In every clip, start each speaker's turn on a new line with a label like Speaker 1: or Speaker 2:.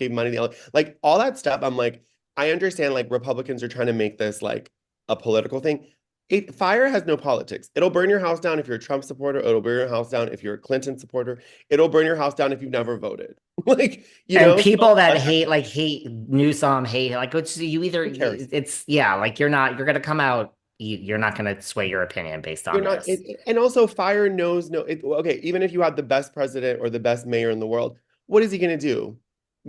Speaker 1: gave money to like all that stuff. I'm like, I understand like Republicans are trying to make this like a political thing. Fire has no politics. It'll burn your house down if you're a Trump supporter. It'll burn your house down if you're a Clinton supporter. It'll burn your house down if you've never voted. Like,
Speaker 2: And
Speaker 1: so
Speaker 2: people that
Speaker 1: like,
Speaker 2: hate Newsom, hate like it's you either
Speaker 1: who cares?
Speaker 2: it's yeah, like you're gonna come out, you're not gonna sway your opinion based
Speaker 1: You're
Speaker 2: on
Speaker 1: not,
Speaker 2: this.
Speaker 1: and also fire knows no. Okay, even if you had the best president or the best mayor in the world, what is he going to do?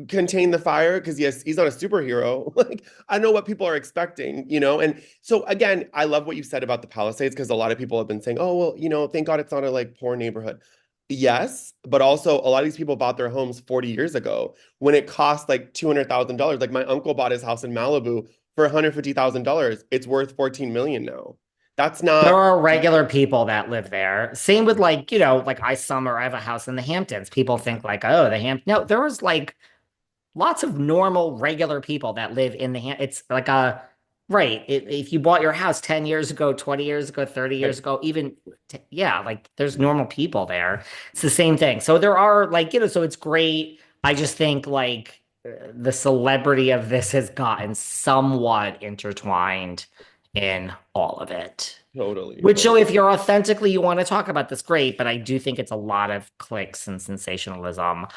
Speaker 1: Contain the fire? Because yes, he's not a superhero. Like I know what people are expecting, And so again, I love what you said about the Palisades because a lot of people have been saying, "Oh, well, thank God it's not a like poor neighborhood." Yes, but also a lot of these people bought their homes 40 years ago when it cost like $200,000. Like my uncle bought his house in Malibu for $150,000. It's worth 14 million now. That's
Speaker 2: There
Speaker 1: not
Speaker 2: are regular people that live there. Same with like, like I have a house in the Hamptons. People think like, oh, the No, there was like lots of normal, regular people that live in the It's like right. If you bought your house 10 years ago, 20 years ago, 30 years
Speaker 1: right.
Speaker 2: ago, even, yeah, like there's normal people there. It's the same thing. So there are like, so it's great. I just think like the celebrity of this has gotten somewhat intertwined in all of it.
Speaker 1: Totally,
Speaker 2: Which, so
Speaker 1: totally.
Speaker 2: if you're authentically, you want to talk about this, great. But I do think it's a lot of clicks and sensationalism.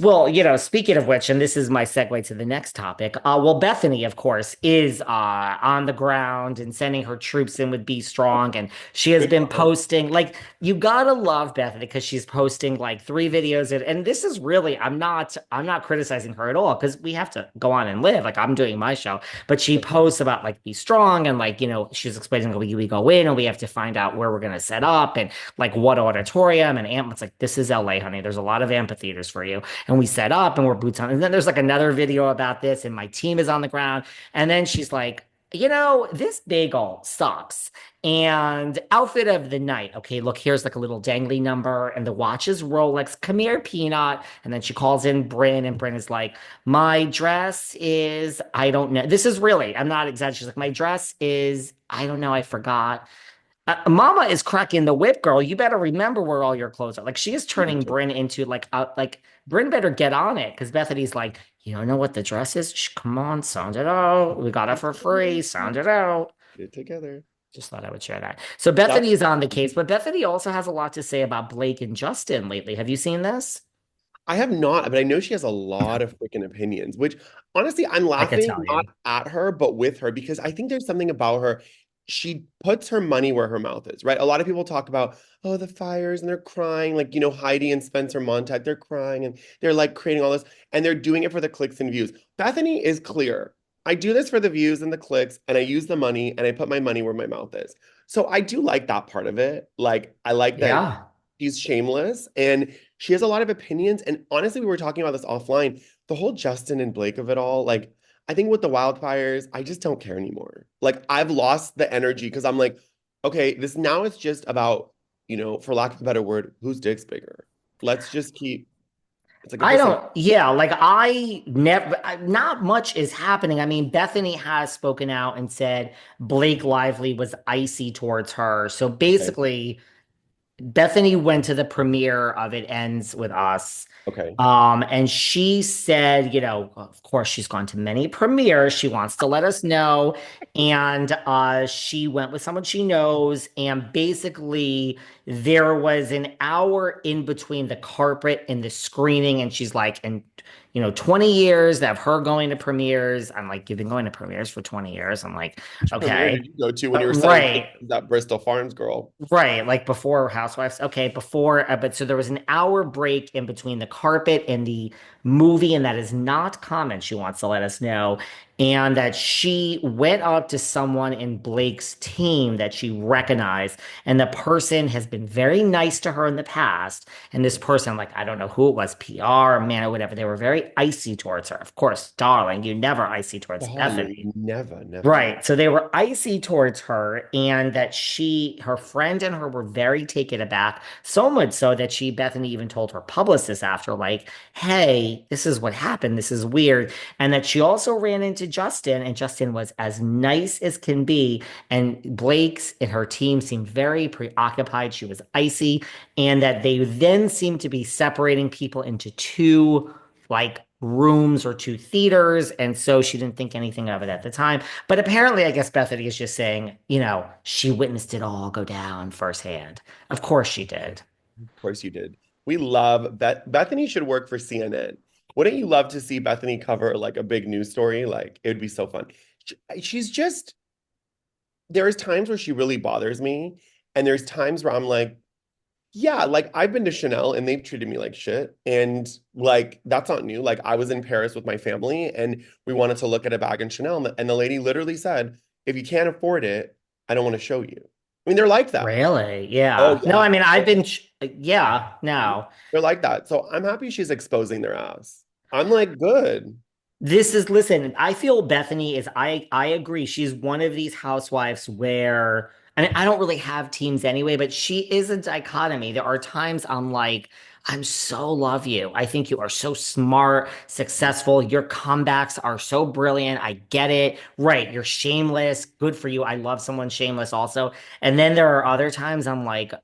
Speaker 2: Well, speaking of which, and this is my segue to the next topic. Well, Bethenny, of course, is on the ground and sending her troops in with Be Strong, and she has
Speaker 1: Good
Speaker 2: been
Speaker 1: for her.
Speaker 2: posting like you gotta love Bethenny because she's posting like 3 videos, and this is really I'm not criticizing her at all because we have to go on and live. Like I'm doing my show, but she posts about like Be Strong and like she's explaining we go in and we have to find out where we're gonna set up and like what auditorium and it's like this is LA, honey. There's a lot of amphitheaters for you and we set up and we're boots on. And then there's like another video about this, and my team is on the ground. And then she's like, this bagel sucks. And outfit of the night. Okay, look, here's like a little dangly number, and the watch is Rolex. Come here, Peanut. And then she calls in Bryn, and Bryn is like, my dress is, I don't know. This is really, I'm not exaggerating. She's like, my dress is, I don't know, I forgot. Mama is cracking the whip, girl. You better remember where all your clothes are. Like she is turning Bryn into like Bryn better get on it because Bethany's like, you don't know what the dress is? Shh, come on, sound it out. We got it for free. Sound it out.
Speaker 1: Get it together.
Speaker 2: Just thought I would share that. So
Speaker 1: That
Speaker 2: Bethany is on the case, but Bethany also has a lot to say about Blake and Justin lately. Have you seen this?
Speaker 1: I have not, but I know she has a lot of freaking opinions, which honestly, I'm
Speaker 2: I could
Speaker 1: laughing
Speaker 2: tell
Speaker 1: not
Speaker 2: you.
Speaker 1: at her, but with her because I think there's something about her. She puts her money where her mouth is, right? A lot of people talk about, oh, the fires and they're crying, like, Heidi and Spencer Montag, they're crying and they're like creating all this and they're doing it for the clicks and views. Bethany is clear. I do this for the views and the clicks, and I use the money and I put my money where my mouth is. So I do like that part of it. Like, I like that
Speaker 2: Yeah.
Speaker 1: she's shameless and she has a lot of opinions. And honestly, we were talking about this offline. The whole Justin and Blake of it all, like, I think with the wildfires, I just don't care anymore. Like, I've lost the energy because I'm like, okay, this now is just about, for lack of a better word, whose dick's bigger. Let's just keep, it's like a
Speaker 2: I
Speaker 1: pussy.
Speaker 2: don't, yeah, like I never, not much is happening. I mean, Bethany has spoken out and said Blake Lively was icy towards her. So
Speaker 1: Okay.
Speaker 2: basically, Bethany went to the premiere of It Ends With Us.
Speaker 1: Okay.
Speaker 2: And she said, of course, she's gone to many premieres. She wants to let us know. And she went with someone she knows. And basically, there was an hour in between the carpet and the screening. And she's like, and 20 years of her going to premieres. I'm like, you've been going to premieres for 20 years. I'm like,
Speaker 1: Which premiere
Speaker 2: okay.
Speaker 1: did you go to when you were selling
Speaker 2: Right.
Speaker 1: that Bristol Farms girl?
Speaker 2: Right, like before Housewives. Okay, before, but so there was an hour break in between the carpet and the movie, and that is not common. She wants to let us know. And that she went up to someone in Blake's team that she recognized, and the person has been very nice to her in the past. And this person, like, I don't know who it was, PR, man, or whatever, they were very icy towards her. Of course, darling, you never icy towards
Speaker 1: Darling,
Speaker 2: Bethany.
Speaker 1: never, never.
Speaker 2: Right. So they were icy towards her, and that her friend and her were very taken aback. So much so that Bethany even told her publicist after, like, hey, this is what happened. This is weird. And that she also ran into Justin, and Justin was as nice as can be. And Blake's and her team seemed very preoccupied. She was icy, and that they then seemed to be separating people into two, like, rooms or two theaters. And so she didn't think anything of it at the time. But apparently, I guess Bethany is just saying, she witnessed it all go down firsthand. Of course she did.
Speaker 1: Of course you did. We love Bethany should work for CNN. Wouldn't you love to see Bethany cover like a big news story? Like it would be so fun. She's just there's times where she really bothers me, and there's times where I'm like, yeah, like I've been to Chanel and they've treated me like shit. And like that's not new. Like I was in Paris with my family and we wanted to look at a bag in Chanel, and the lady literally said, if you can't afford it, I don't want to show you. I mean, they're like that.
Speaker 2: Really?
Speaker 1: Oh
Speaker 2: Yeah. No,
Speaker 1: yeah.
Speaker 2: I mean, yeah, no.
Speaker 1: They're like that. So I'm happy she's exposing their ass. I'm like, good.
Speaker 2: Listen, I feel Bethany is, I agree. She's one of these housewives where, I mean, I don't really have teams anyway, but she is a dichotomy. There are times I'm like, I'm so love you. I think you are so smart, successful. Your comebacks are so brilliant. I get it. Right. You're shameless. Good for you. I love someone shameless also. And then there are other times I'm like,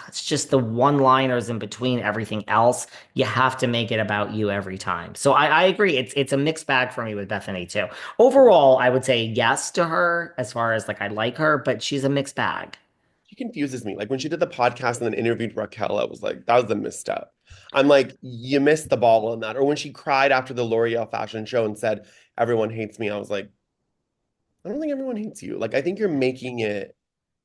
Speaker 2: it's just the one-liners in between everything else. You have to make it about you every time. So I agree. It's a mixed bag for me with Bethany too. Overall, I would say yes to her as far as like I like her, but she's a mixed bag.
Speaker 1: She confuses me. Like when she did the podcast and then interviewed Raquel, I was like, that was a misstep. I'm like, you missed the ball on that. Or when she cried after the L'Oreal fashion show and said, everyone hates me, I was like, I don't think everyone hates you. Like, I think you're making it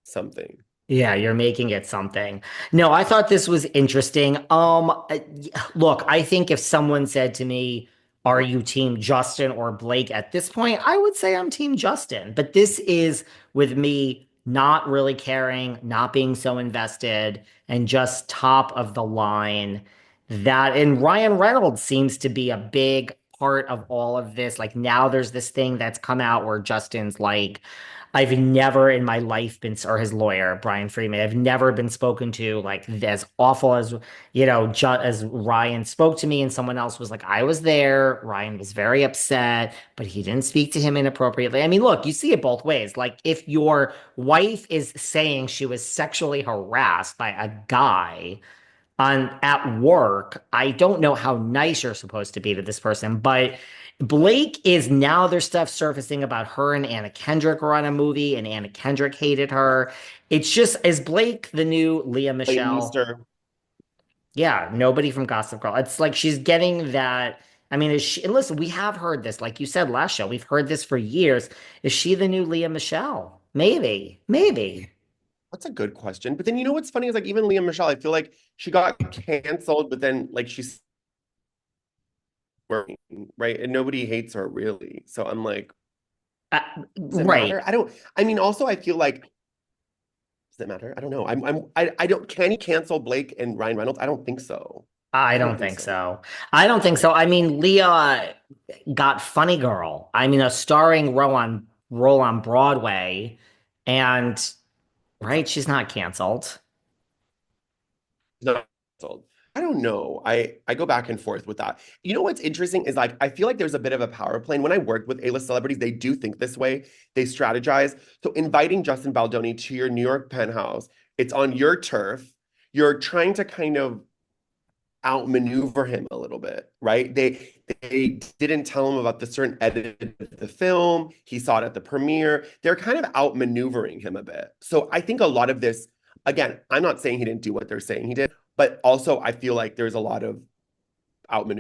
Speaker 1: something.
Speaker 2: Yeah, you're making it something. No, I thought this was interesting. Look, I think if someone said to me, "Are you team Justin or Blake?" at this point, I would say I'm team Justin. But this is with me not really caring, not being so invested, and just top of the line. And Ryan Reynolds seems to be a big part of all of this. Like now there's this thing that's come out where Justin's like, I've never in my life been, or his lawyer, Brian Freeman, I've never been spoken to like as awful as, as Ryan spoke to me. And someone else was like, I was there. Ryan was very upset, but he didn't speak to him inappropriately. I mean, look, you see it both ways. Like if your wife is saying she was sexually harassed by a guy, on at work, I don't know how nice you're supposed to be to this person, but Blake is now there's stuff surfacing about her and Anna Kendrick were on a movie and Anna Kendrick hated her. It's just, is Blake the new Leah
Speaker 1: Clayton
Speaker 2: Michelle?
Speaker 1: Easter.
Speaker 2: Yeah, nobody from Gossip Girl. It's like she's getting that. I mean, is she, and listen, we have heard this, like you said last show, we've heard this for years. Is she the new Leah Michelle? Maybe, maybe.
Speaker 1: That's a good question. But then you know what's funny is like even Leah Michelle, I feel like she got canceled, but then like she's working, right? And nobody hates her really. So I'm like,
Speaker 2: Uh,
Speaker 1: does it matter?
Speaker 2: right.
Speaker 1: I don't, I mean, also I feel like, does it matter? I don't know. I don't, can he cancel Blake and Ryan Reynolds? I don't think so.
Speaker 2: I
Speaker 1: I don't
Speaker 2: don't
Speaker 1: think
Speaker 2: think
Speaker 1: so.
Speaker 2: so. I don't think so. I mean, Leah got Funny Girl. I mean, a starring role on Broadway, and
Speaker 1: What's
Speaker 2: right,
Speaker 1: up?
Speaker 2: she's not canceled.
Speaker 1: Not sold. I don't know. I go back and forth with that. You know what's interesting is like I feel like there's a bit of a power play. And when I work with A-list celebrities, they do think this way. They strategize. So inviting Justin Baldoni to your New York penthouse, it's on your turf. You're trying to kind of outmaneuver him a little bit, right? They didn't tell him about the certain edit of the film. He saw it at the premiere. They're kind of outmaneuvering him a bit. So I think a lot of this, again, I'm not saying he didn't do what they're saying he did, but also I feel like there's a lot of outmaneuvering